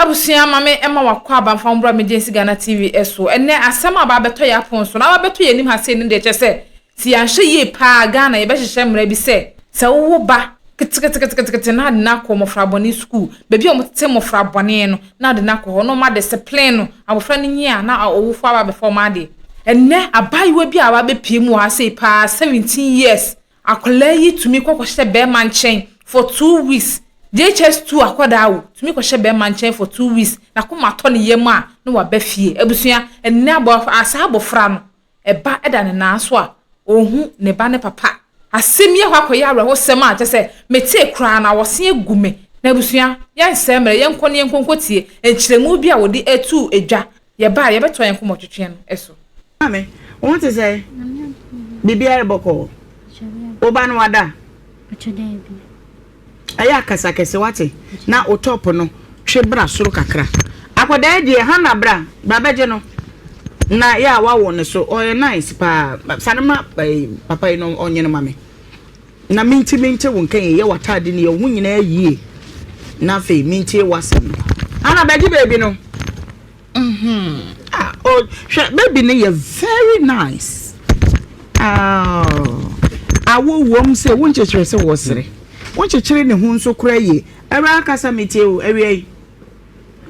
Abusia mame ema wakwa abamfa mbra mejensi Ghana TV eso ene asem aba beto ya pon so na aba beto ye nim ha se ni de che se ti anhwe ye pa Ghana ye be hehye mra bi se wo ba kete na de na ko mofra boni school bebi o motete mofra boni no na de na ko ho no ma discipline no abofra ni nyia na owufo aba be form ade ene abayiwa bi aba be pie mu ha se pa 17 years akola yi tumi kokoshe be man chen for 2 weeks JHS2 akwada wo tumi ko hye be manchen for 2 weeks na ko mato ne yem a no wa ba fie abusua enne asa abofra no eba eda ne na so a ohu ne ba ne papa asemie hwa koya awre ho sem a tese meti kra na wo se egume na abusua yan semre yan kone yan konkotie enchiremu bi a wo di etu edwa ye ba ye beto yan komotwetwe no eso ame won te say bibia boko oba no wada aya kasa kese wate na otop no hwe bra soro kakra akoda die ha na bra babaje no na ya wawo ne so o nice pa sanema papa no onye no mame na minti wonkan ye watade ne ye hu nyina yie na fe minti wasem ana baby baby no oh baby ne ye very nice awo wom se wonchechere se wosere wonchechere ne hu nso kura ye era akasa metie o ewie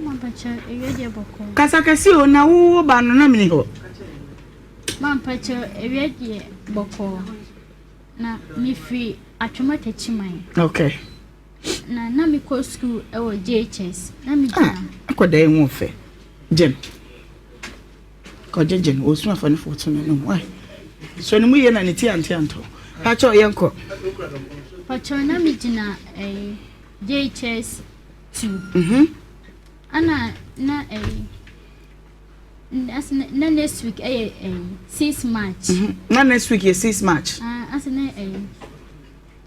mampacha ewie de boko kasa kasi o na wo ba no na mini ho mampacha ewie de boko na mi free atwoma tachiman okay na mi ko school e wo JHS na mi jina akoda e won fe jem ko jem o suma fa ne foto no why so ni mu ye na ne ti anto ha cho yenko Pachona mijina JHS 2. Ana na na next week 6 March. Na next week 6 March. Asana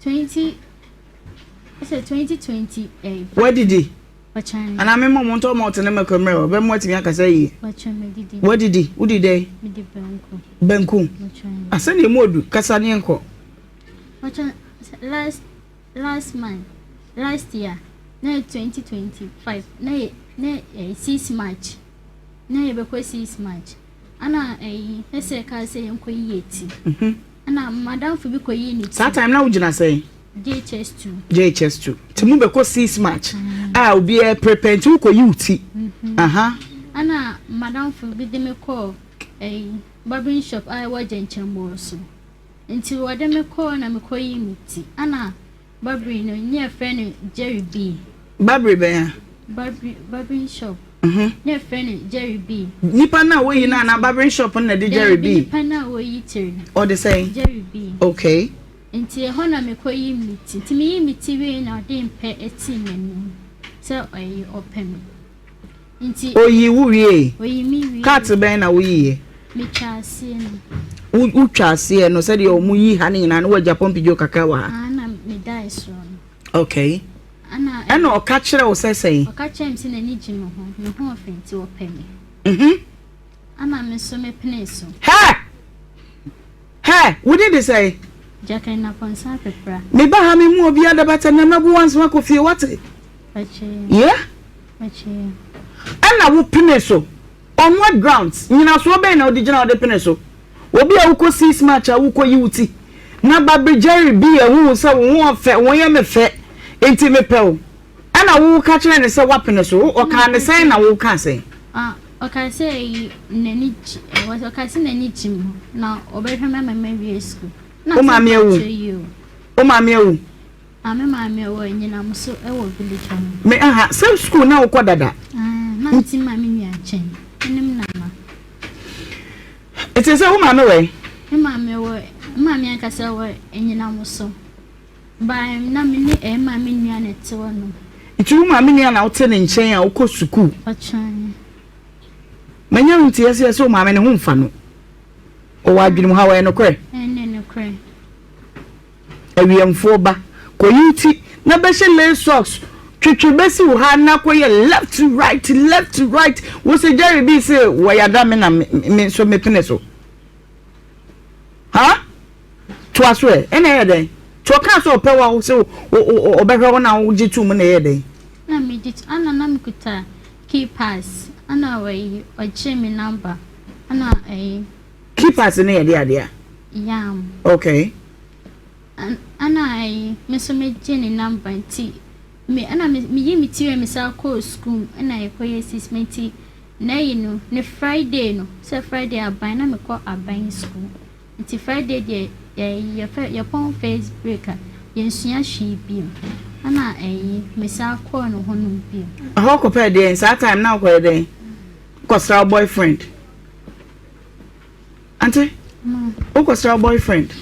2020 Where did he? Pachana. Ana me mom to mo tene makamera be mo timi akasa yi. Pachana didi. Where did he? Who did they? Me di Benku. Benku. Pachana. Asana modu kasa ne enko. Pachana last year na 2025 na 6 March na ye bekwa 6 March ana ese ka se yenko yeti ana madam fu bi ko yi ni that time na ujina say JHS2 timu bekwa 6 March obi e prepare to ko yuti ana madam fu bi de me call barbering shop I wa jenchembo so nti wode me call na me ko yi miti ana Barbary no near friend Jerry B. Barbary be Barbary shop. Near friend Jerry B. Nipa na we na barbering shop na de Jerry B. Nipa na we yitere. Or the same Jerry B. Okay. Nti ho na me koyi miti. Nti me yi miti we na de mpe eti menu. So oyi open. Nti oyi wuwie. Oyi mi wi. Cat be na we me chase no. Utwase no said you mu yi ha ne na wa Japan pijo kaka wa. Na me die so. Okay. Ana o ka kire o sesei. O ka chem si na ni gino ho. Me ho ofenti o pemi. Ana me so me pene so. Hey, what did they say? Jaka na ponsa pepra. Me ba ha me mu obi adabata na na bo wanso akofie what? Yeah? Ana wo pene so. On what grounds? Nyina so be na original de pene so. Obi a wuko 6 March a wuko yiwuti na Barbary Jerry B e hu se won fe won ye me fe enti me pe o ana wo ka kire ne se wapene so o ka ne sen na wo ka sen o ka se nani o ka se nani jim na obehwe mama wie school na o ma me ewu me ma me ewu nyina mso e wo village me same school na wo dada na nti ma me nua chen enim na ma it is a woman away. Mammy, I can say, and you know, so by na mini a mammy near it to one. It's you, mammy, and I'll tell in chain or coast to cool. But trying. My young tears, so mammy, and home fan. Oh, I didn't how I know cray. And then a cray. A ream for back. Coyuti, no better lay socks. Chichi Bessie will have not left to right. Was a Jerry B say, why a damn and so me peneso. Huh? Twas way, any day. To a castle power so or better one hour, would you 2 minutes a day? Na me dit ana na mkuta keepers. Ana we me number. Ana keepers in here. Yam. Okay. Ana me so me Jenny number T. Me ana me yimi ti me sa call school. Ana e koye 6 months. Na you ne Friday no. Say Friday aban na me call aban school. Until Friday dey your phone face breaker. Yensua hwe bi. Ana me sa call no hono bi. How compare dey that time now ko dey. Cause our boyfriend. Auntie? Who was our boyfriend?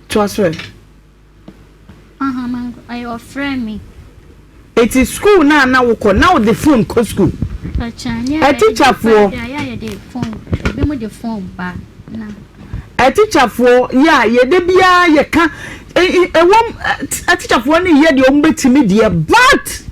Transfer. Man, I offer me. It is school now the phone go school. A teacher for the phone. Be the phone back. A teacher for ye de bia ye can a teacher for any year the ombetimi dear but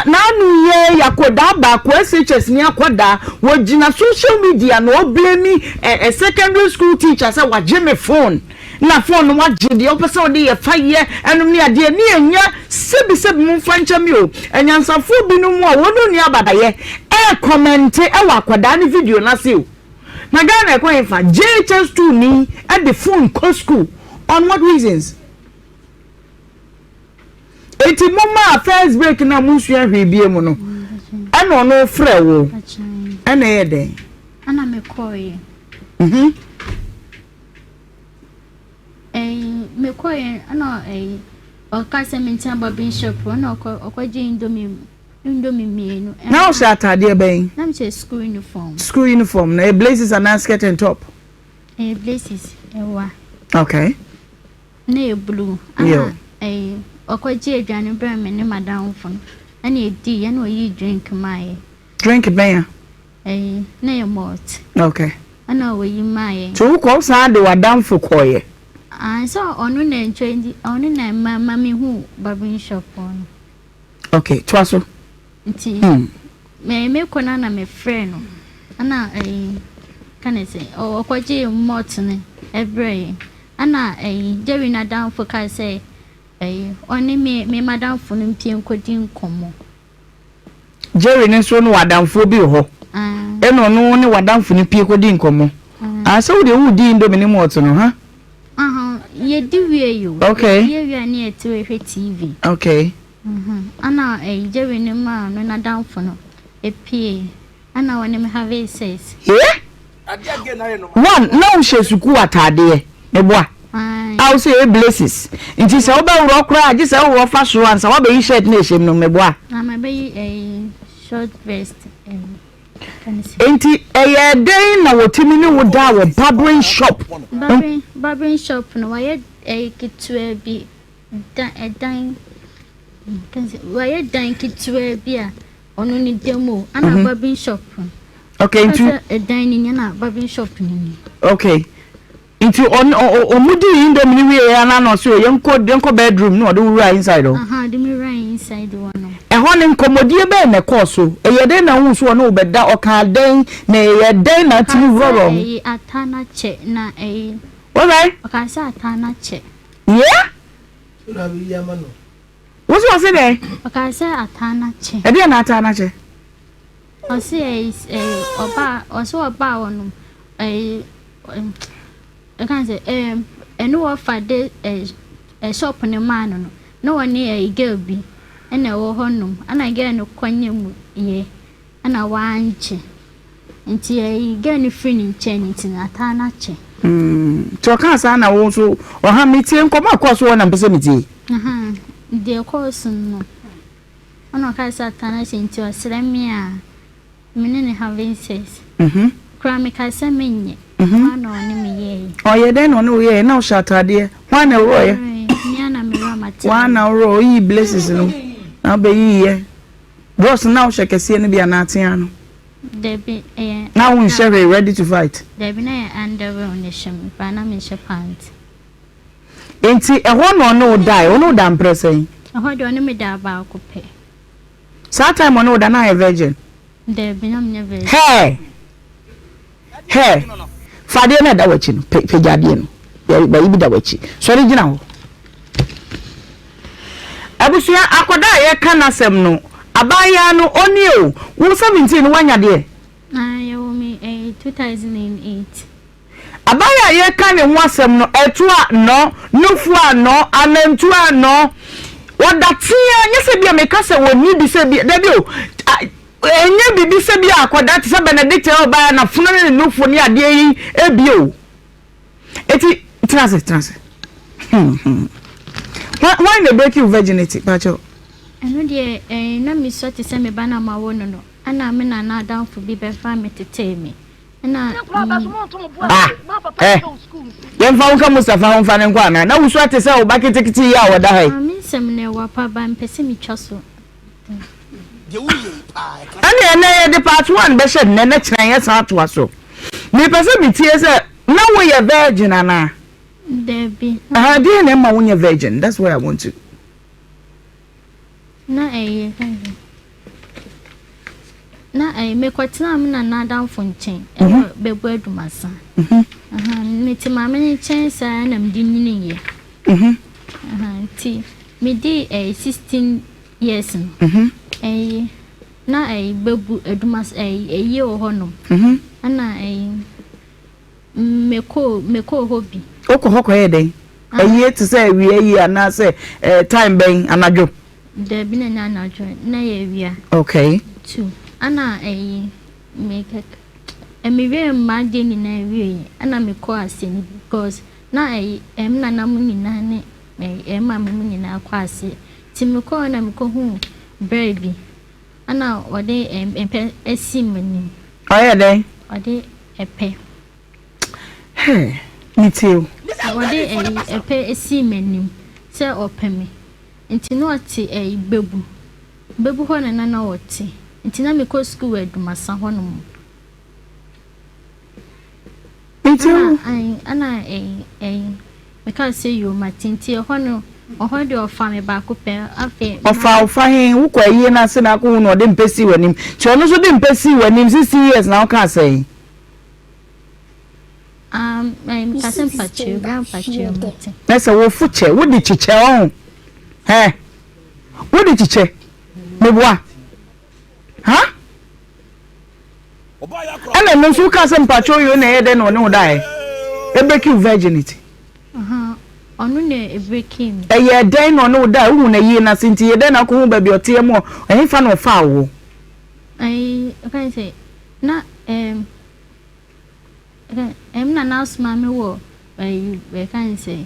na nu ye yakoda ba ko SHS ni akoda wo gina social media no blame a secondary school teacher say wa me phone na phone wa gide o pese o de ye fa ye enum ne ade ni enya sebi mu fancha mi o enyansafo bi no mu a wono ni abadaye comment e wa akoda ni video na se o na Ghana e ko fa JHS2 ni at the phone co school on what reasons? Eti mama first break na musua hwebie mu no. Ana no frɛ wo. Ana ye den. Ana me koye. Me koye ana o ka se mentia babin shop na okwaje indomie mienu. Now she atade ben. Na me school uniform. School uniform na blazers and skirt and top. Blazers ewa. Okay. Na blue. Yeah. Okwaje aduane bra me ne madam fon. Ana edi ya na oyi drink mai. Drink ben. Na ye malt. Okay. Ana oyi mai. So ko sa de wadam fo koye. So onu na ntwendi onu na mama me hu barbing shop on. Okay, twaso. Nti me kona na me friend no. Ana can I say okwaje malt ne every. Ana Jerry na down for ka say only me madam for mpie nkodi nkomo. Jerry ne so no wadamfo bi ho. Eno no ne wadamfo ne pie kodi nkomo. So we dey who di indomie mo oto no ha? Ye di wie yo. Okay. Ye wie na e to ehwe TV. Okay. Ana Jerry ne ma no na down for no pie. Ana woni me have says. One no she suku atade e boa. I will say blesses. It is over rock cry, just over fashion once. I will be shirt nation no meboa. I'm a short vest. Ain't it a day now? What you would die a barbering shop? Barbering shop. No, I get to be a dime. Why a dime kit to a beer on only demo and a barbering shop. Okay, a dining and a barbering shop. Okay. Into on mudi indomie we ana no so yenko bedroom no do right inside o the mirror inside one e ho ne nkomodie be na course so e ye den na hu so no beda o ka den na ye den na ti wuro atana che na alright o ka sa atana che yeah so na bi yama no what was it there o ka sa atana che e dey na atana che o say oba o so oba wonu I can say no offer a shop in a man no one near a girl be and a honum and I get no quanyam ye and a wanche until I get a friend in chain in Atanache. So I can't say I want to or how me come across one and vicinity. Dear course no. On a case Atanache into a Sramia meaning having says. Cramika Samini. Oh, yeah, then on the way now shut her dear. One a roy. One a row, ye blesses no. I'll be ye. Ross now shake a scene be an Artiano. Now we shall be ready to fight. There be no under on the sham, Panamisha pants. Ain't see a one or no die or no damn pressing. I heard on me da about coupé. Sometime or no than I a virgin. There be no never. Hey! Hey! Fade na da wachi no pejade no ba ibi da wachi so re gina ho abusua akoda ye kanasem no abaya no oni o wo 17 wanya de you me 2008 abaya ye ka ne ho asem no etu a no nufu a no anantu a no wadatia nye se bia meka se woni bi se bia da bi o enye bibi se bia akoda te se Benedict oba na funu ne nufu ne ade yi ebi o eti transe why they break you virginity pacho eno de na mi so te se me ba na ma wo no ana me na down for bi be fa me tete me na yem fa unka Mustafa on fa ne kwa na wo so te se o ba kitikiti ya wo da hai mi sem ne wa pa ba mpese mi twaso de wo ye pa ana na ye de part 1 be shed ne na kira ye sa to aso me pese mi tie se na wo ye virgin ana Debbie. Dear Emma, when you're virgin, that's where I want to. Na me kwatina me na down fonchen. Be bodu masa. Me ti ma me chen sa na me di nyini ye. Ti me di 16 years no. Na bebu edumas ye o hono. Ana me ko hobby. Oko hoko yede ayi to say we ayi ana say time ben anajo de bi na anajo na ye wia okay 2 ana make me we ma de ni na wie ana me ko ase ni because na na na mu ni na ne ma mu ni na kwa ase ti me ko na me ko hu baby ana ode empe esimani oyede ode epe Nitio. Wade epe esi menim se opeme. Nti no ate bebu ho na na wote. Nti na me ko school edumasa ho no. Nitio ana me can say you matinti ho no oho de ofa me ba ko pe afi ofa hin wo kwa yi na se na ko no de mpesi wanim. Che ono so de mpesi wanim 6 years na o ka say. I'm cousin Pachu, grandpachu. That's a wolf fuche. What did you chiche on? Hey, what did you chiche? Meboa. Huh? And then no cousin Pachu, you know, then or no die. A break you virginity. On a breaking. A year then or no die, who a year na since you then I come baby or tear more, and if I know foul. I can't say, not na announce mommy wo we can say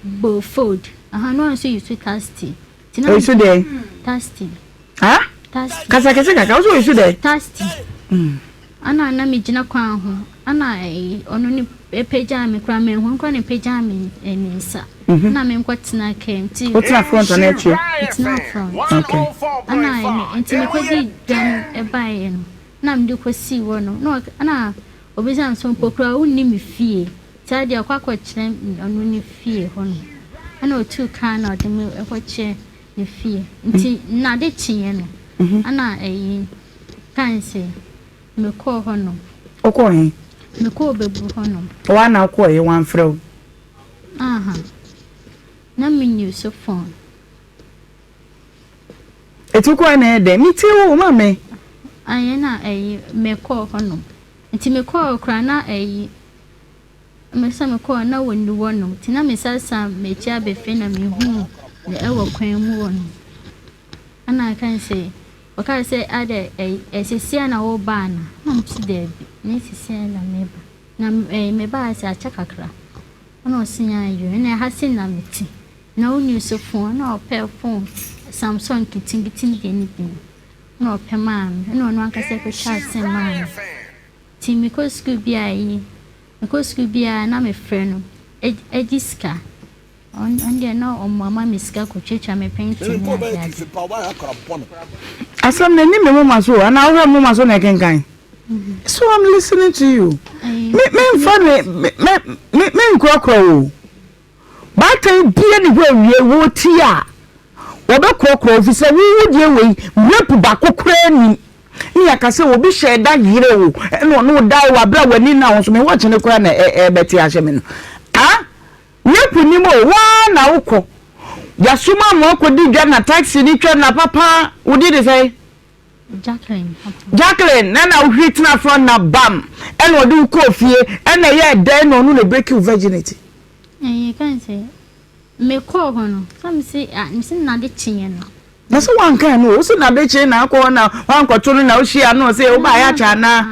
bo food no so you sweet tasty tina you dey tasty tasty kasa so you dey tasty ana na me gina kwan ho ana ono ni peja me kra me ho kra ne peja me nsa na me nkwatena kem ti what's na front on it it's not front okay ana enti me kwadi dan e bae no na me de kwasi wo no ana obisa nso pokra unni me fie tade akwakwa kire onu ni fie ho no ana otu kan na de me ekwache ni fie nti na de chiye no ana kan se me ko ho no okọ hin me ko bebu ho no wa na okọ ye wan frɛ na me new so phone etukọ na ede mi ti wo mama ayena me ko ho no nti me call kra na me sa me call na wonu wono ti na me sasa me chia be fe na me hu ne ewo kwan mu wono ana kan say o ka say ade esisia na wo ba na msi de bi ne sisia na me ba na me ba sa chakakra ana osinya yo na ha sin na me ti na onu so phone na o pe phone Samsung kitingitin de ni bi na o pe man na onu aka say ko cha sen man ti me ko school bia na me friend no ejiska on there na o mama miska ko checha me painting na ya asam na ni me mama so ana o mama so na kenkan so I'm listening to you me nkokro o ba tan bia ni hwe wo ti a wo be kokro fi se wo die we rep ba kokra ni ni akase obi sheda yire wo no dai wa bra wani na won so me watch ne kora na beti ahye me no nepu ni mo wa na ukọ Jasuma mo ko di dwa na taxi ni twa na papa wo di de say Jacqueline na uhit na front na bam and wo do ko fie and na ye den no no break your virginity you can say me ko hono some say na de chinye no na so wan kan no so na de chinye na ko na wan ko to no na wo hia no say wo ba ya cha na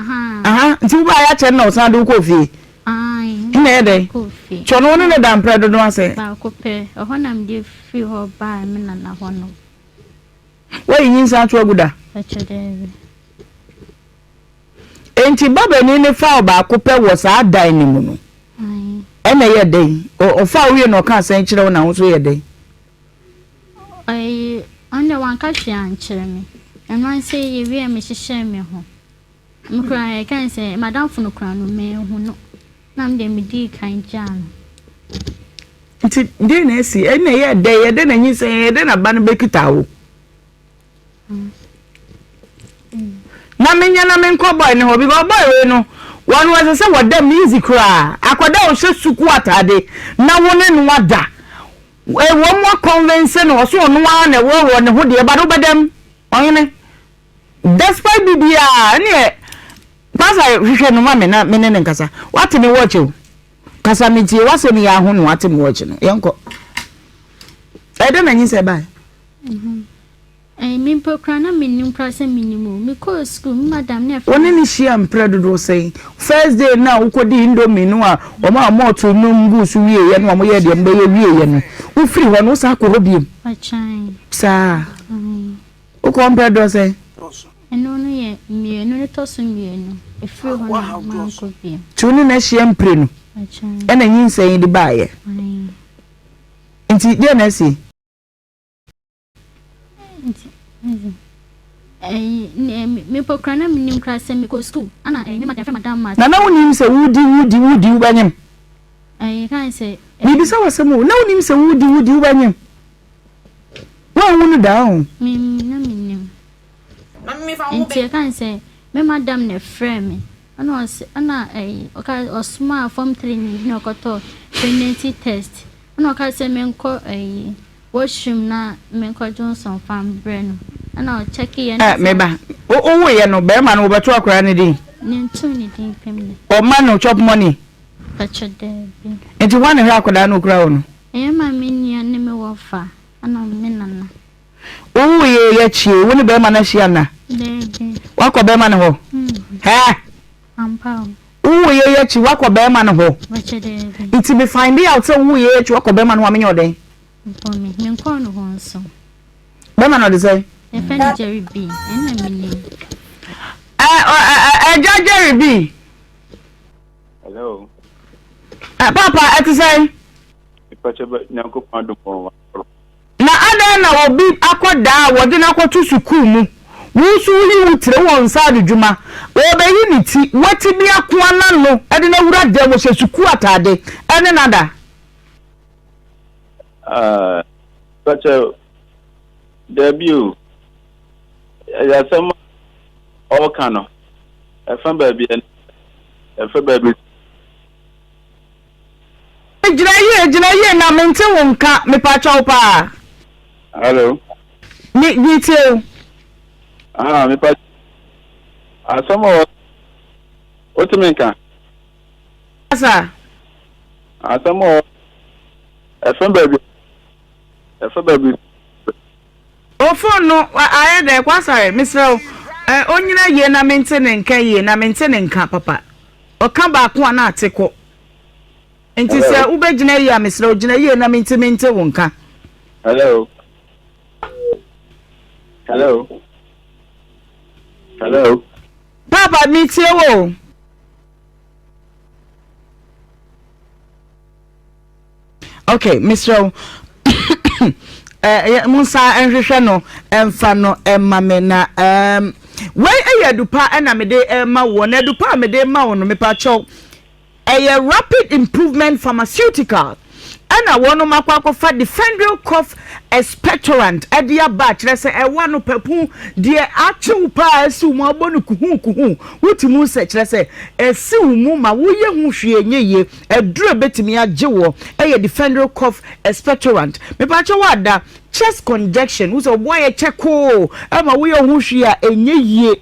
nti wo ba ya cha na wo san do ko fie ina ye de cho no ne da mpre do no ase ba ko pe ho na me fi ho ba me na ho no we yin sa to aguda enti baba ni ne fa ba ko pe wo sa dan ni mu no ena ye den o fa wi no ka san kire wo na wo so ye den anda wan ka hwe an kire me eno say ye wi me hyehyɛ me ho mkra kan say madam fu no kra no me ho no na me dem di kan jan nti de na esi ena ye den na nyi say ye den na ba no bekita wo na menya na menko boy ne ho bi boy we no won was say what dem music kra akoda o hye suku atade na woni no wada e wo mo convince no so no wa na wo ne ho de ba do bedam oyene despite bibia ne pasa hwehwe no ma me na me ne nkasa what me watch you kasa me tie wase me ya ho no what me watch no yenko e de na nyi se ba me pokra na minimum price minimum me call school madam ne woni ni shia mpredo do say first day na ukodi indomie no a o ma moto no mbusu wie ye no mo ye de mbe ye wie ye no u free ho no sa akoro biem achan sa o ko mpredo say eno no ye mie no to so mie no e free ho na ma ko biem tuni na shia mpre no achan ena yin say di ba ye nti de na si me pokra na minimum class me go school ana me madam ma na wonim se wudi ubanyem kan say bi bisa wasemo na wonim se wudi ubanyem wa wonu down me na minimum Mami fa wo be kan say me madam ne frame me ana oka osma form training ni okoto pregnancy test ana oka say me nko washroom na me nko Johnson farm brain ana check ye na meba wo ye no be ma no beto akora ne din ne ntu ne din pem o ma no chop money pacho de bi enti wan hwe akoda no kura wo no ma me nia ne me wo fa ana me nana wo ye chie wo ne be ma na hia na de wakọ be ma ne ho he ampa wo ye chi wakọ be ma ne ho pacho de it be find out say wo ye chi wakọ be ma no wa me nyoden for me nko no ho nso be ma no de say Jerry B. Jerry B. Hello. Papa, ati say. Na ada na obi akoda wode na akotu sukuu mu. Wusu yi wutre won sa adwuma. Obeyi ni ti, wati bi akoa na no, ede na wura de wo sukuu atade. Ene nada. Debut. Ya some all kind of baby and baby. Ejina ye na mente wonka me pa chaw pa. Hello. Ni tell. Me pa. Some what you mean ka? Asa. Some baby. Baby. O phone no aye de kwasare misrel onyina ye na mente ne nka papa o ka ba ko na ateko enti se ubegina ye a misrel gina ye na mente wonka. Hello. Papa mi tie wo. Okay, misrel Musa enhwehwe no emfa no emame na we eyadupa na mede ma wo na dupa mede ma wo no mepa cho rapid improvement pharmaceutical ena wono makwa fa defendral cough expectorant edia ba kire se ewa no papu de achew pa esi mu abonu kuhu wotimu se kire se esi mu ma woye hu hwe nyeye eduro betimi agewo eye defendral cough expectorant me pa che wada chest congestion wo so boy cheko ama woye hu hwe a enyeye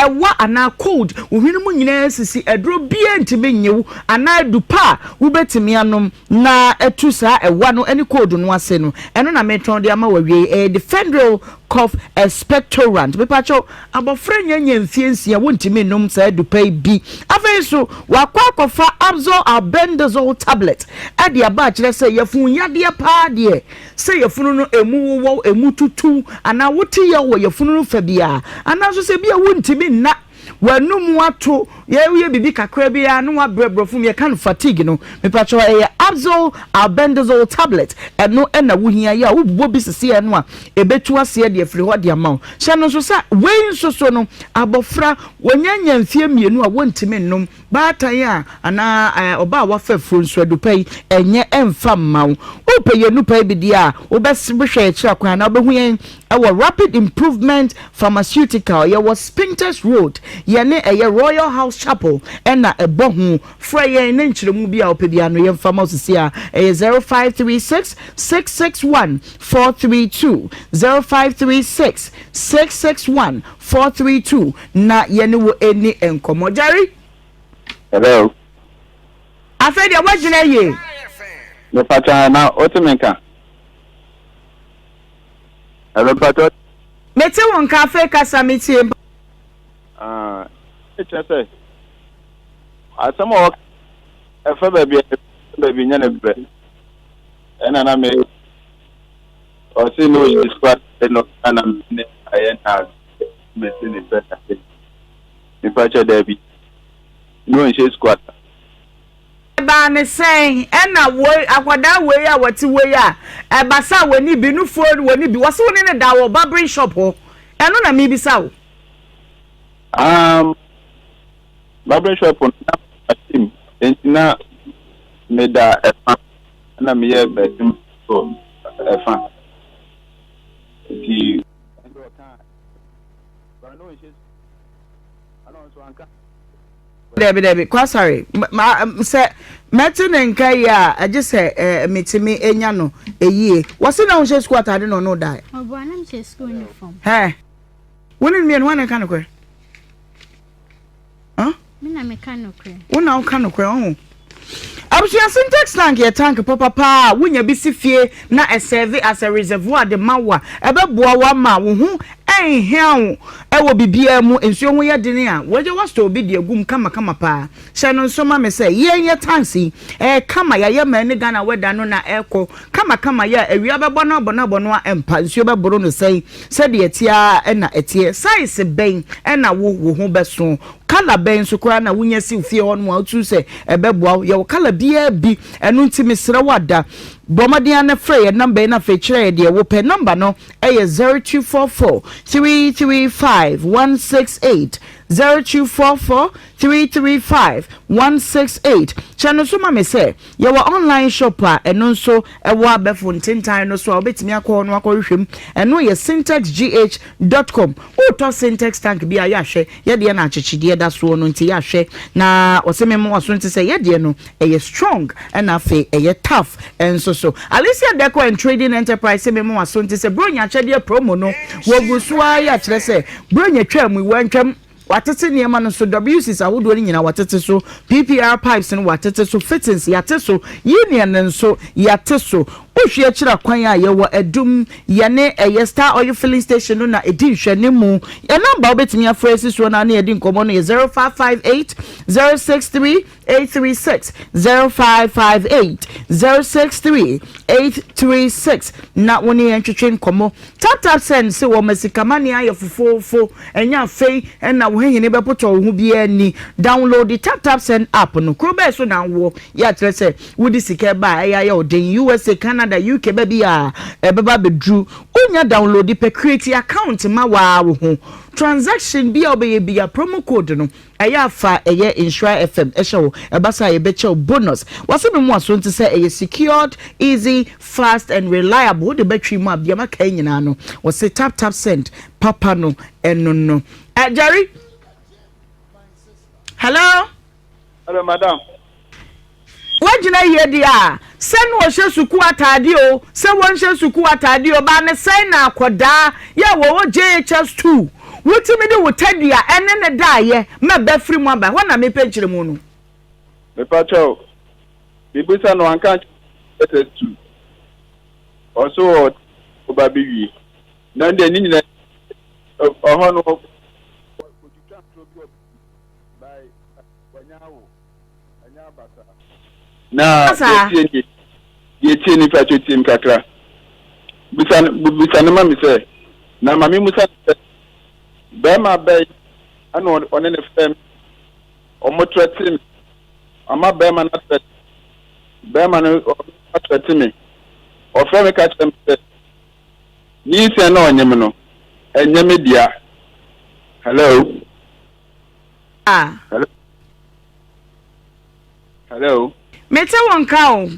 ewa ana cold ohwinu mu nyina sisi edro bia ntime nyewu ana dupa wo betimi anom na etu sa ewa no eni cold no ase no eno na metron de ama wawie defendral cough expectorant bepacho abofra nyanya mfiensia wontime nom sa dupa bi afenso wakwakofa abzol albendazole tablet ade aba kire se yefun yade pa de se yefunu no emu wo emu tutu ana wote ye wo yefunu no fa bia ana so se bia wontime na wanum wato ye bibi kakra bia no wabrɛbrɛfum ye kan fatigue no mepacho abzol albendazole tablet eno na wohia ya wobubo bi sese eno a ebetu ase de afiri ho de amaw hye no so sa wein so no abofra wonyanya mfie mienu a wontime nnom baatan a ana oba wafa fronso adupai enye emfa maw opeye nupai bi dia obesbehwe akira kwan na obehu our rapid improvement pharmaceutical ye was Spintex Road ye ne Royal House Chapel na ebohu fra ye ne nkyeremu bi a opebia no ye pharmacy a 0536 661 432 0536 661 432 na ye ne wo eni enkomo Jerry. Hello. Afedi wajina ye. No pata na otimenka. Hello pato. Mete won cafe kasa metie. It's say. Asamo efa baby nya na be. Ena na me o si no is quite no ana me ayena me si ni better. Me pacha Debbie. No in she squat. Ba me say ena wo akwada we ya wati we ya ebasa woni bi nu phone woni bi wose woni ne da wo barbering shop ho eno na me bi sa wo barbering shop na team entina me da efa na me ye betim so efa ti endo kan ba no in she ano so anka Debbie, kwa sorry. Say metene nkai ya age say metimi enya no eyie. Wose na unche school atade no die. Obo anam che school uniform. He. Woni me no na kan no kwe. Huh? Me na me kan no kwe. Wona kan no kwe ho. Abusia syntax tank ye tank papa wunya bi sifie na serve as a reservoir de mawa ebeboa wa ma wo hu enhia ewo bibia mu ensuo ho ye dene a woje wasto obi de agum kama pa hye no nso ma me say ye tansi kama ya ye ma ne Ghana weda no na eko kama ya awia bebo na bono a empa nsuo beboro no sei se de etia na etie size ben na wo ho beso kala ben so kura na wunya si fie ho no atu se ebeboa ye kala bia bi enu ntimi sere wada Bomadian na frey number na fe kire de wo pe number no 0244 335 168 0244 335 168 channel so ma me say ye wa online shopper eno nso ewo abefo ntintan no so obetimi akọ no akọhwehwem eno ye syntexgh.com uto syntax tank bi a ya hwe ye de na achechide da so no nti ya hwe na osememo waso nti say ye de no eye strong and afe eye tough enso so Alicia Deco and Trading Enterprise memo waso nti say bronya chede promo no wogusuwa ya kire say bronya twam wantwam watete niema no so WCs awodo ni nyina watete so PPR pipes no watete so fittings yate so union nso yate so ohwe akira kwan a ye wo edum ye ne Star Oil filling station no na edi hwe ne mu ye number obetimi afresi so na edi nkomo no 0558 063 836 0558 063 836 na woni entwetwe nkomo tap send se wo masikamani aye fofofo enya fei na wo hene bepoto wo hu bia ni download the tap send app no krobe so na wo ya trese wudi sika ba ya odin USA Canada UK baby a beba bedru unya download pe create account ma wa wo ho transaction bi obeye bia promo code no eya fa eye Nhyira FM ehwo ebasa ye beche bonus wase me mu aso nti say eye secured, easy, fast and reliable the battery mu abia maka nyina no wase tap send papa no eno no Jerry. Hello madam. Wajina ye dia sen wo hye suku atade o se won hye suku atade o ba ne sen na akoda ye wo JHS2 wotimi de wotadua ene ne daaye me ba firi mu aba wona me penchire mu no Me pacho bibusa no anka JHS2 also oba biwi na nde ni nyina oho no na yetie ni pacho tim kakra bisa ne mami se na mami musa be ma be ana one ne fem o motretim ama be ma na tret be ma no atretimi o fem ka tem se ni se na onyem no enyem dia. Hello hello mete won ka o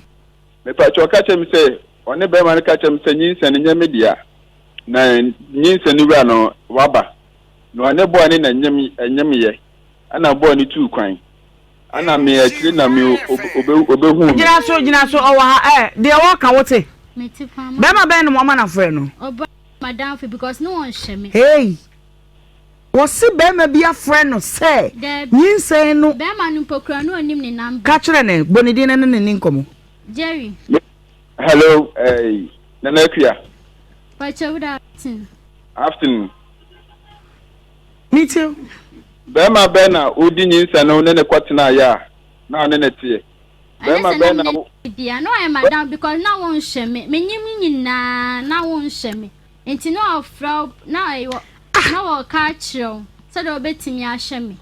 me pacho ka tem se one be ma ka tem se ni se ne nyem dia na ni se ni bra no waba no ane bo ani na enyem ye ana bo ani tu kwan ana me akiri na me obehu gina so o wa ha de wo ka wote meti fam be ma be no mo ma na frɛ no oba madam fi because no one share me hey wose be ma bia frɛ no say nyinsen no be ma no pokura no onim ne number ka kyerɛ ne bonidi ne ne nkomo Jerry. Hello nana kuya pacho good afternoon me too be ma be na odi nyinsa no ne kwatena ya na ne ne tie be ma be na dia no I madam because na won hye me menyim nyina na won hye me enti no afra na ayo na wo ka kyerɛ so de obetimi ahye me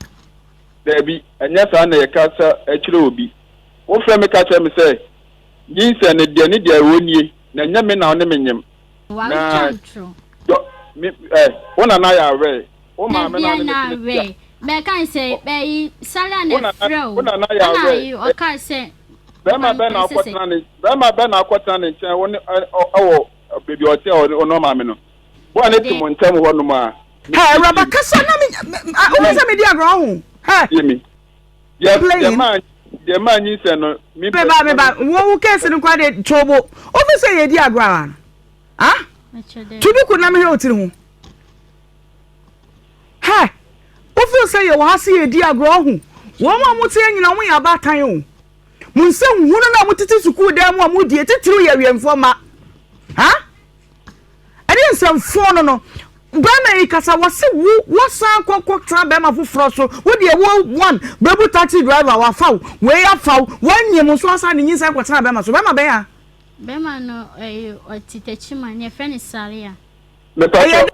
Debi enya sa na ye ka sa akire obi wo frɛ me ka kyerɛ me sɛ nyinsa ne dia wonie na nya me na one menyem na me wona na ya we o ma me na we me kan say be sala na frɛ wona na ya we o ka say be ma be na akwotana ne nkyɛn wo ne awo bebi ote o no ma me no wo ane ti mo ntem ho no ma hey raba kasa na me o se me di agro ho hey yemi yes the man you say no me ba wo case ni kwa de chobo o fi say ye di agro an ah tubi ku na me he otiri ho hey o fi say ye wa se ye di agro ho wo ma mo te nyina wo ya ba tan o mun se hunu na mo titi suku da mo mo die titiru ye wiemfo ma ha ani nsem fo no Bama ikasa wase wo san kokko tra bema foforo so wo de wo one bebu taxi driver wa faw we ya faw wanyem so asa ne nyinsa kwatra bema so bema be ya bema no otitechima ne friend saria me pato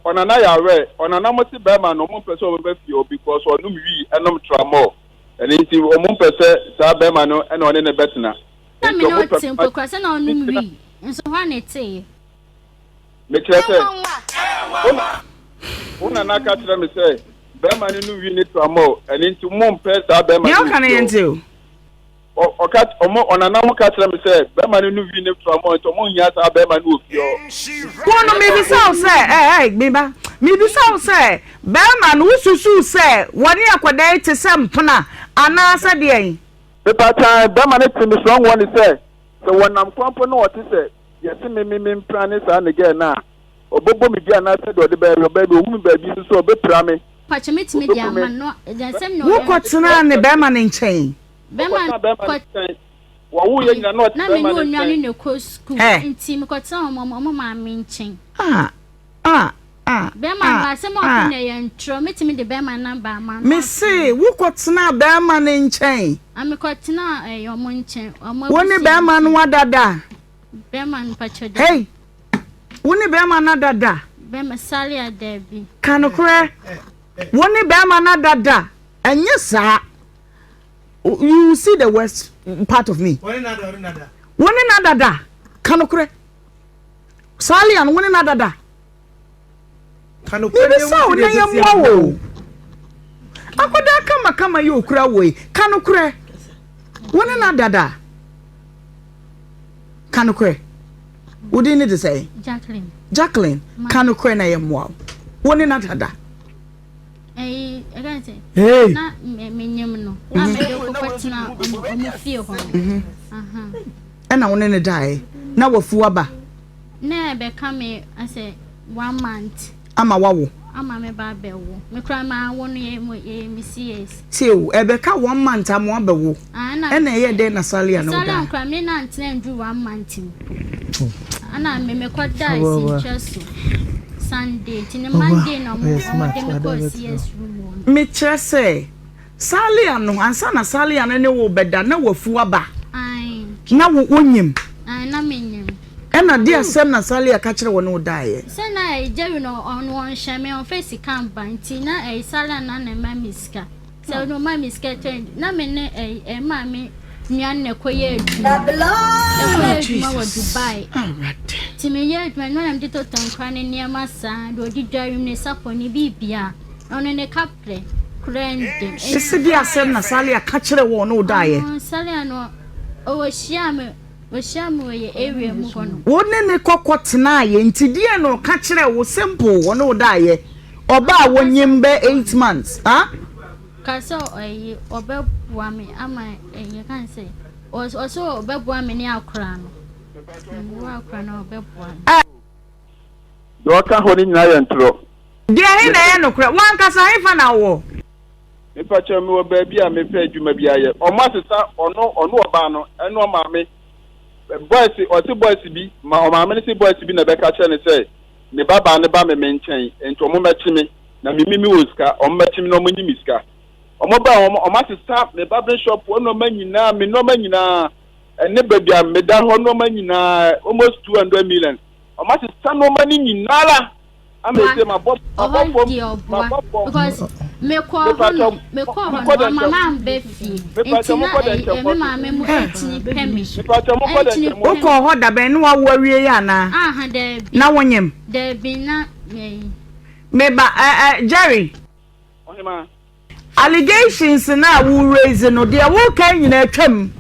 ona na ya we ona na moti bema no mo pese o be fio because onum wi enom tramo eni ti o mo pese sa bema no e na one ne betena na me no tempo kwase na onum wi nso hwa ne te me kire una na ka tira me say be ma ni nu wi ni tramo eni nti mo mpe sa be ma ni o kan yente o ka ona na mo ka tira me say be ma ni nu wi ni tramo nti mo nya sa be ma ni ofio wono me bi say say me bi say be ma no susu say woni akoda te say mpna ana sa de yin be pata be ma ni timi so won ni say so wonam kwampo no o te say yesi me plan ni sa ne ge na obobo mi dia na se do de be ohun ba bi so be pra me pache metimi dia ma no jansem no wo kwotena ne be ma ne nchen be ma wa wo ye nyina no na me no nwane ne ko school nti me kwotena mo ma me nchen be ma ba se mo ko ne ye ntro metimi de be ma number ma me se wo kwotena be ma ne nchen me kwotena yo mo nchen wo ne be ma no wadada be ma pache de hey woni be ma na dada be ma sale adabi kanokre woni be ma na dada enye sa you see the worst part of me woni na dada kanokre sale an woni na dada Kano kure so na yemwo. Akoda kama yo kura wo. Kano kure. Wona na dada. Kano kure. What do you need to say? Jacqueline. Kano kure na yemwo. Wona na dada. I can't say. Hey. Na menyem no. Na me do kokwatina omo fie ho. Na wona ne dai. Na wafu aba. Na be come I say 1 month. Ama wawo. Ama me ba be wo. Me kra ma wo no ye me CS. Tio, ebe ka 1 month am wo abewo. Na ye de na salia no da. Salia kra me na ntena ndu 1 month. Ana me kwada isi cheso. Sunday, tini Monday na mo dem ko CS room. Me chese. Salia no ansa na salia no ne wo beda na wafu aba. Ai. Na wo onyim. Ai na menyim. Ena dia sem na salia ka kire wo no dae. Se na e jeru no on won hweme on face camp nti na e salia na na ma miska. Se no ma miska trend na me ne e ma me nyan ne koye edu. Na ma wa Dubai. Ti me ye aduma no am dito tankwa ne niam sa do didwarim ne saponi bibia. Ono ne kapre. Kurende. Se dia sem na salia ka kire wo no dae. Salia no o hia ye area mu hono. Wone ne kokotena ye nti die no ka kire wo simple wo no dae. Oba wonyimbe 8 months, ha? Kaso obebua me ama you can say also obebua me ni akra no. Wa akra no obebua. Do ka ho ni nyina ye ntro. Dia he na ye no kra. Wan kasa he fa na wo. Me pa che me wo ba bi a me fa adwuma bi aye. Omo asesa ono oba no eno o ma me. Boys bi ma o ma me si boys bi na be ka che ne say ne baba ne ba me nchen enti omo mechi me na mimi wo ska omo mechi me no mo nyi miska. Omo ba omo asesa me barber shop ono manyina me no manyina ene babia me da ho no manyina almost 200 million. Omo asesa no mani nyina la. Am say ma bob because me call mama befi entina me mama mu etini pemi o ko ho da ben no wa wie ya na de na wonyem de bi na me ba Jerry ohima allegations na wo raise no de wo kan nyina atwam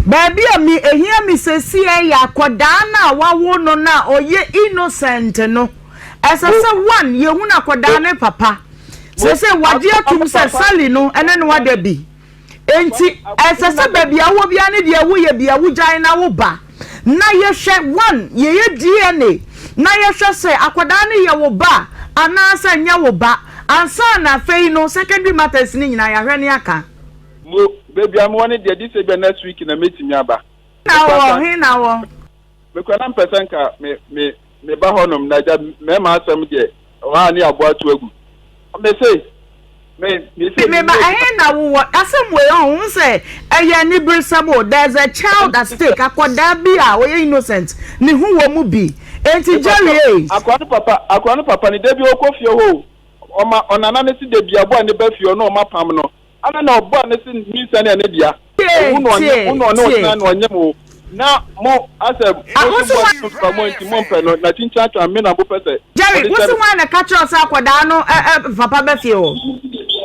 ba bia mi ehia mi sesi ya akoda na wawo no na oye innocent no esa se one ye hu na akoda ne papa se wade atum se sali no ene no wada bi enti esa se ba bia wo bia ne de wo ye bia wo jan na wo ba na ye hwe one ye DNA na ye hwe se akoda ne ye wo ba ana se nya wo ba ansa na fei no secondary matters ni nyina ya hwe ne aka mo baby am one dey this be next week na metimi aba na wo he na wo me kwa na person ka me ba honom na ja me ma asem de wa ni abo atu agu me say me ba na wo asem we on say eye ni brisamo there's a child at stake akoda bi a we innocent ni hu wo mu bi enti Jerry akwano papa ni debi okofie ho onana ne si debi abo ne ba fie no ma pam no ana na obo ne si ni sane ne dia uno no onyem na mo asem community mo pe no na tincha to amena bo pese Jerry wo si wan na catch us akoda no papa ba fie o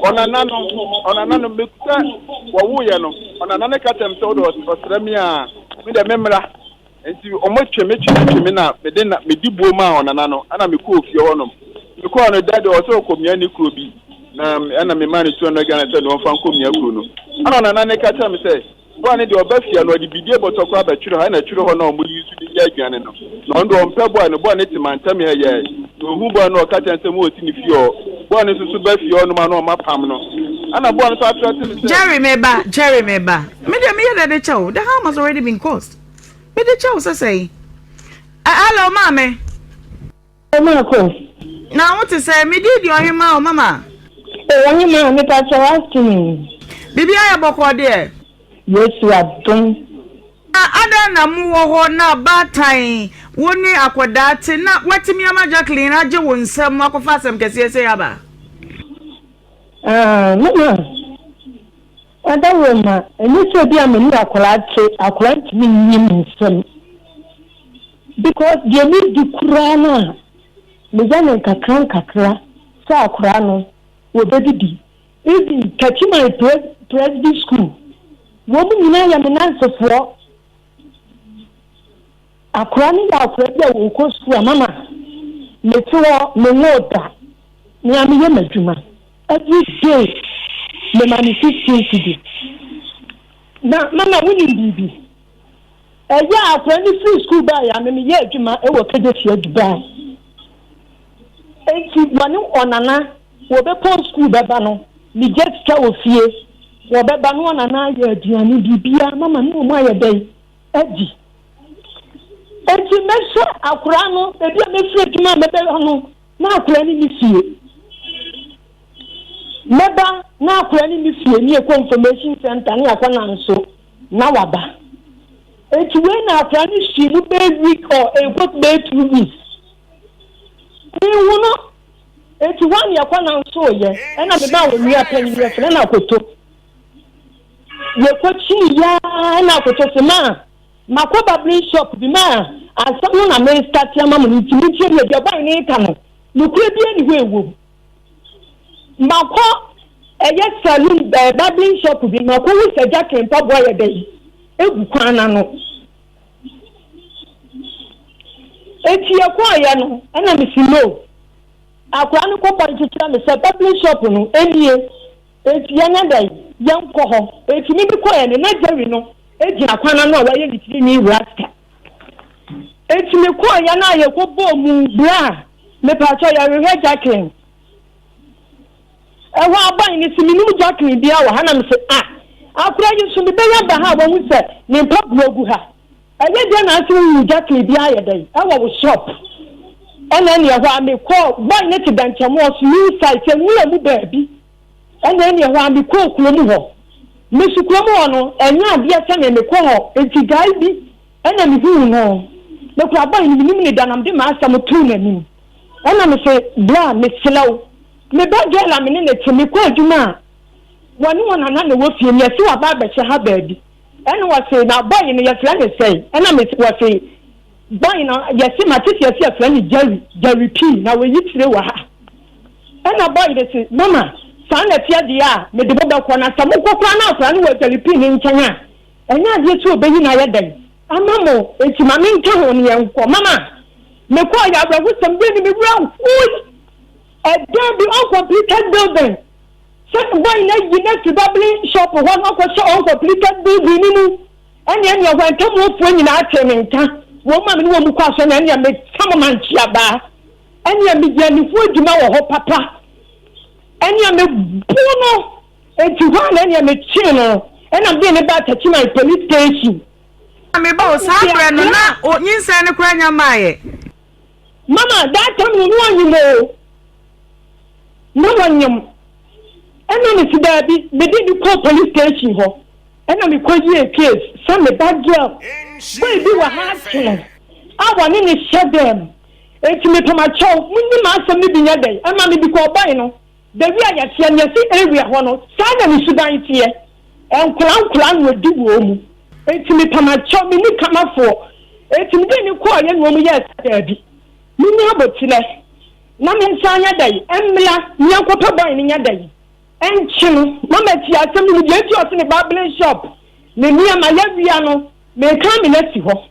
onana no mekuta wo wo ye no onana ne katem to do osrami a me de memra enti omo tweme na me de na me dibuo ma onana no ana me ko ofie wonom me ko no dade o so komia ni kro bi na ana me mani to no gana te no fa komia kro no ana onana ne katem say bo ne de obafia no de bidie botokwa abetwiro ha na twiro ho na omo yusu di aduane no no ndo ompe bo ne timantam he ye no hu bo no katem say mo oti ni fio bo ne susu ba fio no ma no ma pam no ana bo ne so atrat Jerry meba me de me ye de chow the harm has already been caused me de chow say hello mama na what to say me did your him o mama ohima me pa chow asking bibi aye boko de Yesu adon ada na mu ho na batai woni akoda te na watimi ama Jacqueline age wo nsam akofa asem kese ese yaba mama adawoma eni so bia me ni akola mi nyim nsam because the need the kurana me jana kakra sa akura no wo bedidi even Kachima President School wo mu nyina ya menansefo akura ni ya akura bia wo ko school mama metuo me ngoda ni amiye madwuma every day me manifestation today na mama woni bibi eya akura ni free school ba ya me ye adwuma e wo keje fie Dubai enti wani onana wo be post school beba no ni jet ka ofie wo beba no onana ya aduane bibia mama no mo aye dai edi enti mesha akura no ebi me free adwuma me be no na akura ni fie meba na akura ni fie ni information center ni akwana nso na waba enti we na akura ni fie mu be week or a week be 2 weeks no enti one yakwana nso ye ena me ba wo ni apanyi ye fere na koto ye kwachi ya na koto se ma ko babli shop bi ma asamu na me start ya mamu ni timi tie ye ba ni ka no nukure bi ani wewo ma ko eye saloon babli shop bi ma ko wi se jacket pa boy ye dey egu kwana no enti ye ko ya no ena me silo akwa no ko point kira me se public shop no enie eti yana dai yan ko ho eti mi bi ko ya ne na jerry no eji akwana no wa ye litiri ni rasta eti me ko ya na ye ko bo mu bra me pa cho ya re jacket e wa ban ni simi nu jacket bi awa hana me se akura yi so me be ya ba ha wa hu se ni pa blogu ha eye de na asu jacket bi aye dai awa wo shop ena ni ehwa me ko boy ne ti danchamo so new site nwura mu baabi ena ni ehwa me ko kulo mu ho me su kulo mu ho no enya ade ase me ko ho enti gai bi ena me hu no me ko boy ni ni danam de ma asam tu na ni ena me se bla me slow me ba ge la me ne ti me ko adwuma woni wona na ne wo fie me se wa ba be che ha baabi ena wa se na boy ni ye fla ne sei ena me wa se boy na yesi matiti yesi afani Jerry P na we yitire wa ha ena boy de se mama san na tia dia me de boba ko na samu kokra na afani wa Jerry P ni nkyanya enya de tu obeyi na ya dan amamo enti mama nka ho ne yanko mama me ko ya bra hu sam bi ni me bra hu e don bi uncompleted building so boy na yi na to double shop one ko uncompleted building ni mu enya ya wa ntamu ofu nyina ateme nka wo ma me wo mu kwa so na enya me sama manchi aba enya me jani fu aduma wo ho papa enya me buno enti ho na enya me chi no ena me ne ba tachi my police station me ba o sa no na o nyinsa ne kura nya maaye mama that time no anyimo no wanyam ena me sida bi me di call police station ho ena me ko yi case so me bad girl boy bi wa ha tino awa ni ne shedem enti me to ma chow munni ma asem ni binya dai ama me bi ko boy no da wi aya tia nya si area ho no sa na ni sudan tie enkura no di wo mu enti me to ma chow me ni kamafo enti me ni ko ye no mu ye da bi ni ni abotile na me nsanya dai emla nya ko pa boy ni nya dai enchinu mama ti asem ni je ti o se ni Bible shop me ni ama ya wi ano me kan me na si ho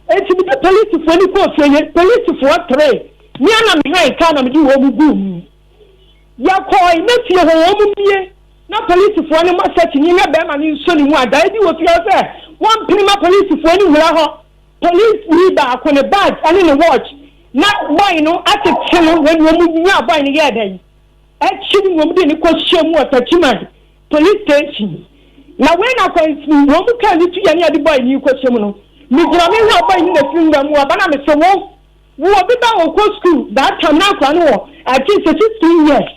eti bi police fo ni ko fie police fo 3 ni ana me hai kan na me di wo gugu ya ko na fie ho wo mu bie na police fo ni ma search ni na be ma ni so ni mu ada di wo fie se one prima police fo ni wura ho police leader ko ne badge ani ne watch na boy no atete no when wo mu nya boy ni ye dai e chi ni wo mu de ni ko shemu atachima police station na when I can wo mu kan ni tu ya ni ade boy ni ko shemu no mi jira me ha boy ni na finga mu abana me so wo bi ba wo ko school that time na kwa no I think 16 years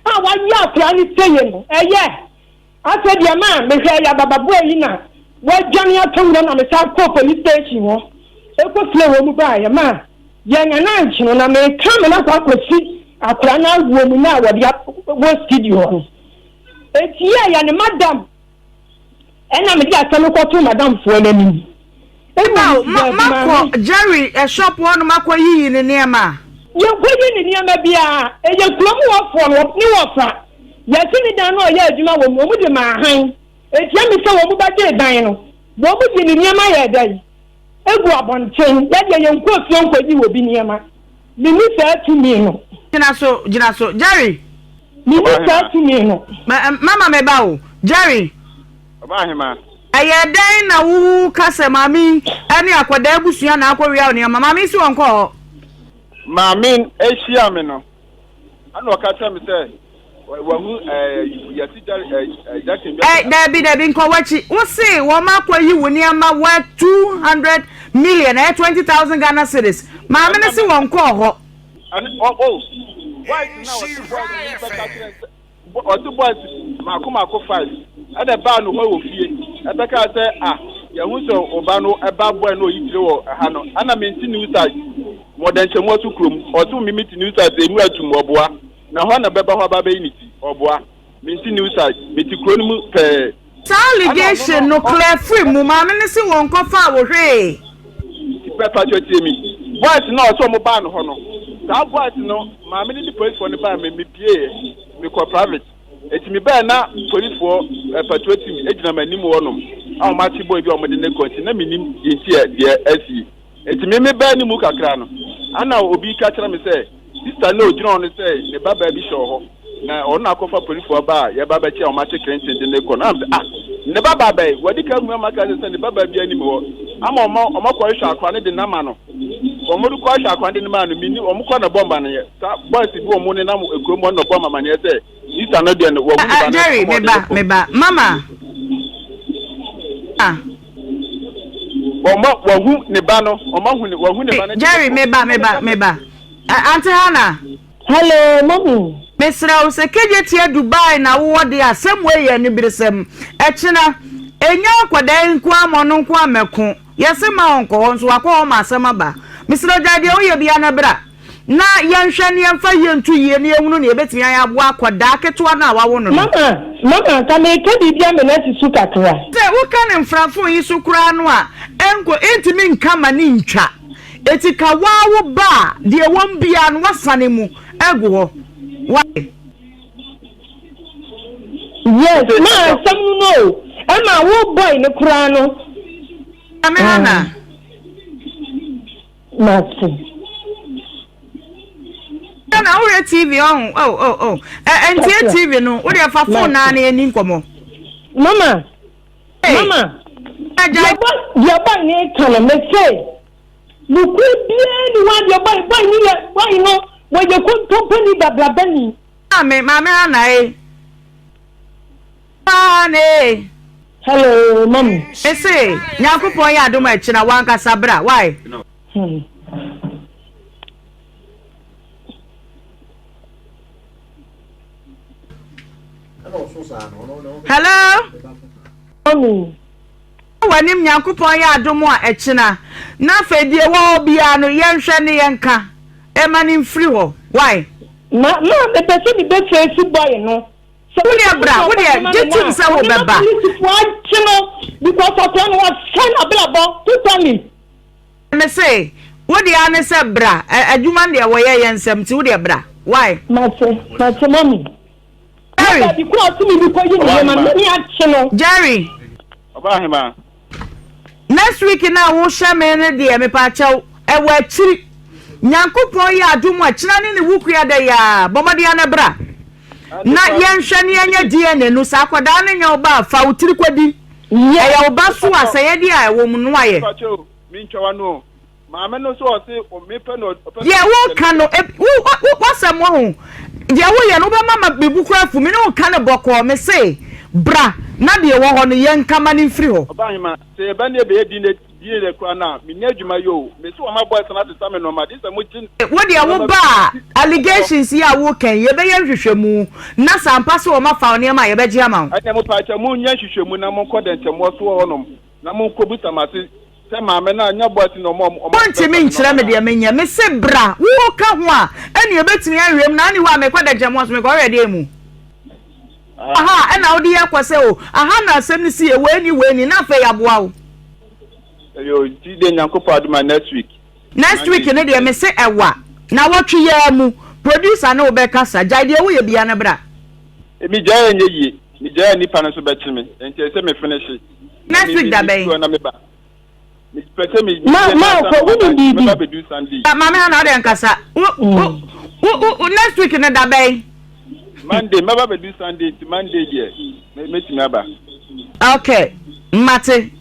wa ya kwa ni seye no ase dia ma me hwe ya bababu yi na wa dwane atongo na me sa ko police station wo e ko fle wo mu ba ya ma ya nya na nchino na me ka me na kwa kwasi akra na wo mu na wa dia wo studio e ti ya ne madam ena me dia sanu ko to madam fo na ni Mako Jerry a shop one mako yi ne niema You put in the Yamabia, and you come off for no offer. Yasini Dano, Yajima, with my hand. It's Yami so about Dino. What was in the Yamaya day? A grab on chain, that young person for you will be near my. Minister to me. Jinaso, Jerry. Minister to me. Mama me bow, Jerry. Aye den na wu kase mami ani akwada abusua na akwaria oni mama mi si wonko mami ehia me no ana okata me say wahu yati jakin Dabi nko wachi wo se wo makwa yi woni ama wa 200 million 20,000 Ghana cedis mami ne si wonko ho why now otu boys mako 5 ada ba no ho ofie ebeka say yahu so oba no eba boy no yitire wo ha no ana menti new side modern chemo otu krom otu mimiti new side enu atum oboa na ho na beba ho ba unity oboa menti new side meti kro no mu pe allegation no clear free mu ma me ne si won ko fa wo hwe pepa chotie mi boys no so mo ba no ho no that boys no ma me ni police for the ba me pie me ko private etimi ba na police for patrolling ejina manim wonom a ma ti boy bi o mo de ne konti na minim yenti de asi etimi me ba ni mu kakra no ana obi ka kira me say sister no ojina on say ne baba bi show ho na on na kofa police for ba ya baba chi o ma che krenti de ne kon am ne baba ba wadi ka mu ma ka say ne baba bi anim ho ama o ma ko hwa akwa ne de na ma no o mo du ko hwa akwa de ne ma no mini o mo ko na bomba ne boys bi o mo ne na mo ekro mo no bomba ma ne say sister no de wo mu Jerry me ba mama wahu ne ba no wahu ne ba no Jerry me ba Auntie Hannah. Hello mommy. Mesra o se keje tie Dubai na wo de asem we ye ne biresem echina enya akwada nku amono nku ameku yese ma onko ho nso akọ ma asem aba mesra jade o ye bia na bra na yanhwe ne yemfa yentu ye ne ehunu ne ebetimi an abo akwada keto na wawo no mama ka me ke bibia me na tisu kakra se wo kan mfrafo yi su kura no a enko entimi nka ma ni ntwa etika wawo ba de won bia no wasane mu egu ho why yes ma some no ama wo boy ne kura no amena Matsi na ore TV on NTA TV no ore fa phone na na ani nkomo mama ya ba ni kana me say luku bia ni wa ya ba ni no wa je ko company babla bani mama na ane hello mom ese nyakopon ya adoma echi na wanka sabra why hello mommy wanim nyakopon ya adomo a echi na fedie wo bia no yenhwe ne yenka emani mfiri ho why ma me pese ni be face boy no Udia bra, udia jitu nsa wo beba. Because of one was send ablabo to tell me. Me say, udia ne se bra, adwuma de wo ye yensem ti udia bra. Why? Mate mommy. Jerry. Jerry. Obahima. Next week na wo shame ne de me pa chaw e wa chiri. Nyankopon ya adumu a chira ne wukua de ya, bomade ya bra. Na yenhwe ne anya DNA no sa akoda ne nya oba fa utiri kwadi ya oba so aseye dia e wo mu no aye mi ntwa no ma me no so o se o mepe no ye wo kan no wo sam ho ye wo ye no be mama bebu krafu mi no kan boko me say bra na de wo ho no ye nkama ne mfiri ho Obahima se be ne be di ne kwa na mi nya adwuma yo me so ma boy sana tesa me no ma dis mo gin wo de wo ba allegations ya wo kan ye be ye hwehwemu na sampa so wo ma fa one ma ye be gi ama anya mo pa cha mo nya hwehwemu na mo koden chemo so wo no na mo kobuta mate se ma me na anya boy no mo ntimi nkyere me de menya me se bra wo ka ho a ene obetimi awrem na ani wa me koden chemo so me ko ready emu aha ena odi yakwase o aha na asem ni si e weni na fe yaboa o yo ti de nyankopa aduma next week ne de me se ewa na watwe ya mu producer na obekasa jade wo ye bia na bra mi jaya nye mi jaya ni pa na so bechi me enti se me finish next week da bay na me ba mi pese mi ma ko wo di me ba be do Sunday mama na ode nkasa next week na da bay Monday me ba be do Sunday ti Monday there me ti me ba okay mate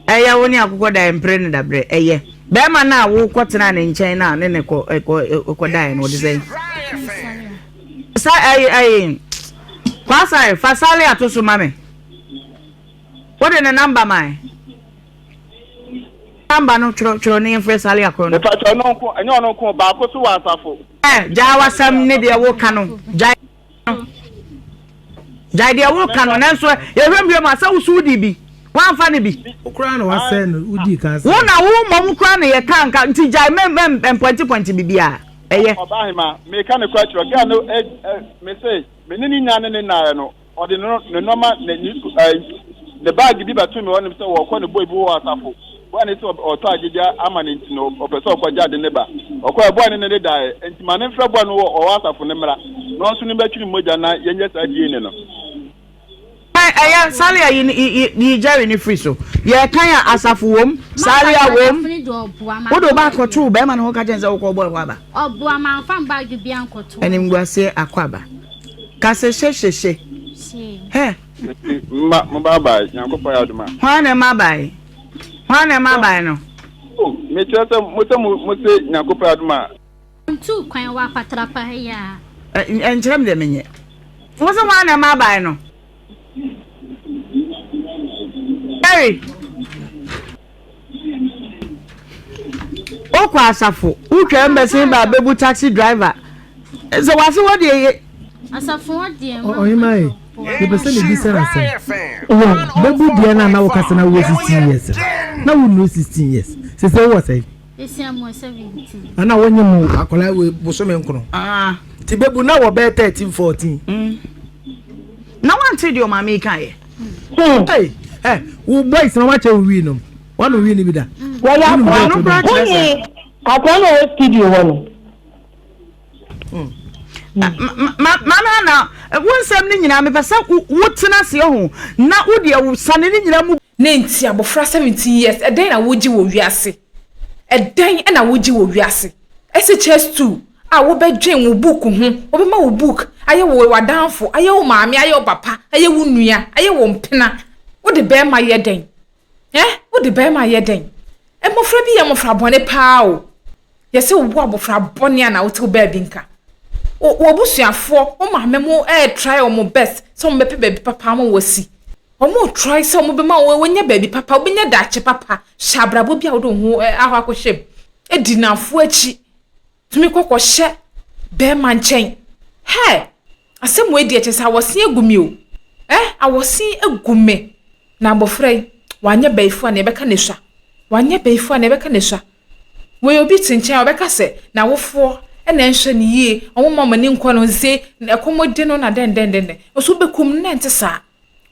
eye woni akoko da empre ne da bre eye be ma na wo kwotena ne nchen na ne ko dai no de say sa ai kwasa fasale atoso mame what the number mai number no chro ne fasale akoro no pa cho no ko enyo no ko ba ko so wasafo ja wasam ne de wo kanu ja de wo kanu na so ye hwemwe ma sa usu di bi wan fa ne bi okra na wase no udi ka sa wo na wo mom kra na ye kanka nti jai mem point bibia eye obahima me ka ne kwa chiro ga no me say me ni nya ne na no odi no normal the bag bi ba to me won say wo ko ne boy bi wo asafo wo ne say oto ajeja amane nti no opeso okwaja de ne ba okwa boy ne ne dai enti mane mfra boy no wo asafo ne mra no so ne ba twiri moja na yenye sa die ne no aya salia yi jerry ni free so ye kan ya asafo wom salia wom wo do ba ko tu be ma no ka jenze wo ko boy wa ba obu ama fam bag bi ankoto enim guase akwaba ka se she he mo baba nyankopɔ ya duma hwana ma bai no me chese mo se nyankopɔ ya duma ntu kwan wa patrapa ya enkyerem de menye wo se hwana ma bai no hey o kwa asafo utwa embassy ba bebu taxi driver so wase wo de asafo wo de oyimai the person is different bebu dia na wo kasa na wo 16 years na wo no 16 years say what say esiamo 17 ana wonye mu akola we bosome nkono ti bebu na wo be 13 14 na wanti di o mama kan ye hey wo boys na wacha wi no one wi ni bi da wala no practice akwana wo studio wono mama na wonsam ni nyina me pesa wotena se ho na wo de wo sane ni nyina mu ne nti abofra 17 years eden na woji wo wiase eden na woji wo wiase SHS2 a wo bedwen wo book ho wo be ma wo book aye wo wadanfo aye wo maame aye wo papa aye wo nua aye wo mpena wo de be ma ye den wo de be ma ye den mofra bi ye mofra bone pa o ye se wo abofra bone na wo te ba bi nka wo busuafo wo maame mo try o mo best so mo be baby papa mo wasi o mo try so mo be ma wo nya baby papa wo nya dache papa shabrabo bi a wo do ho ahwa akohwem edinafo achi tumi kokoshe be manchen asem we die chesa wosi egumi o awosi egume na abofrai wanya baifu na ebeka nesha wanya baifu na ebeka nesha we obi tinchen obeka se na wofo na nhwe ne yie omoma mani nkwa no nse ekomode no na den oso bekum na ntesa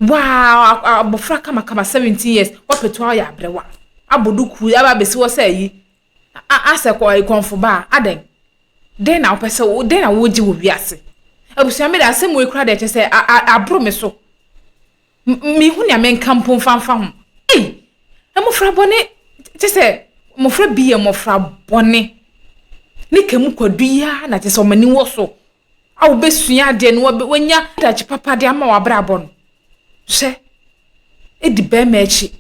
wow abofra kama 17 years wapeto ya abrewa aboduku aba besi wo se yi ase ko ikonfo ba aden den na opese wo den na woji wo wiase abusia me da asem we kura de chese abro me so mi hu nya men kampo fanfa ho emofra bone chese mofra biye mofra bone ni kemu kwadu ya na chese omani wo so awu besua de no wonya dachi papa de ama wabra bon hwe edi be mechi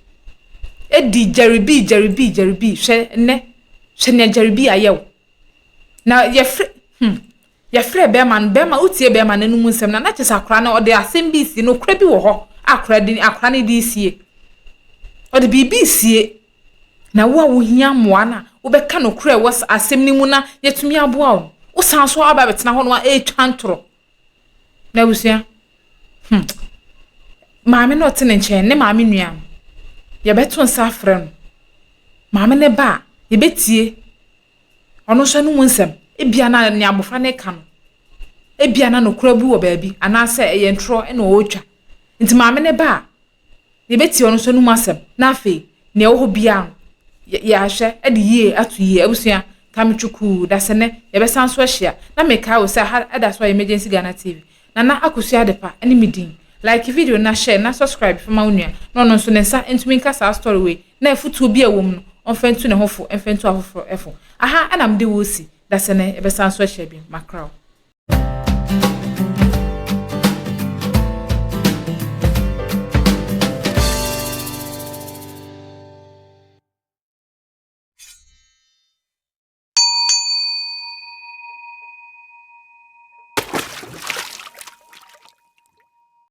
edi jaribi hwe ne jaribi ayew na ye frɛ bema utie bema na numu nsɛm na chese akora na ode asɛm bi si no kra bi wo hɔ akora ne di sie ode bibi sie na wo hia moa na wo bɛka no kra was asɛm ni mu na yetumi aboa wo san so aba betena hɔ no twantoro na busia maame no tene nkyɛn ne maame nua ye beto nsa frɛ no maame ne ba ye betie ɔno so no mu nsɛm ebia na ne abofra ne ka no ebia na no kra bi wo baabi anase ye ntro na otwa nti maame ne ba ye betie ɔno so no mu asɛm na afi ne wo bia ya hwɛ de yie ato yie abusua Tamichuku da sene ye be san so ahia na meka wo say ada so emergency Ghana TV na akusua de pa ene medin like video na share na subscribe for ma onua no so ne sa entumi nka sa story we na efutu bi awom no onfentu ne hofo enfentu afoforo efo aha ana mde wo si da sene ye be san so ahia bi makraw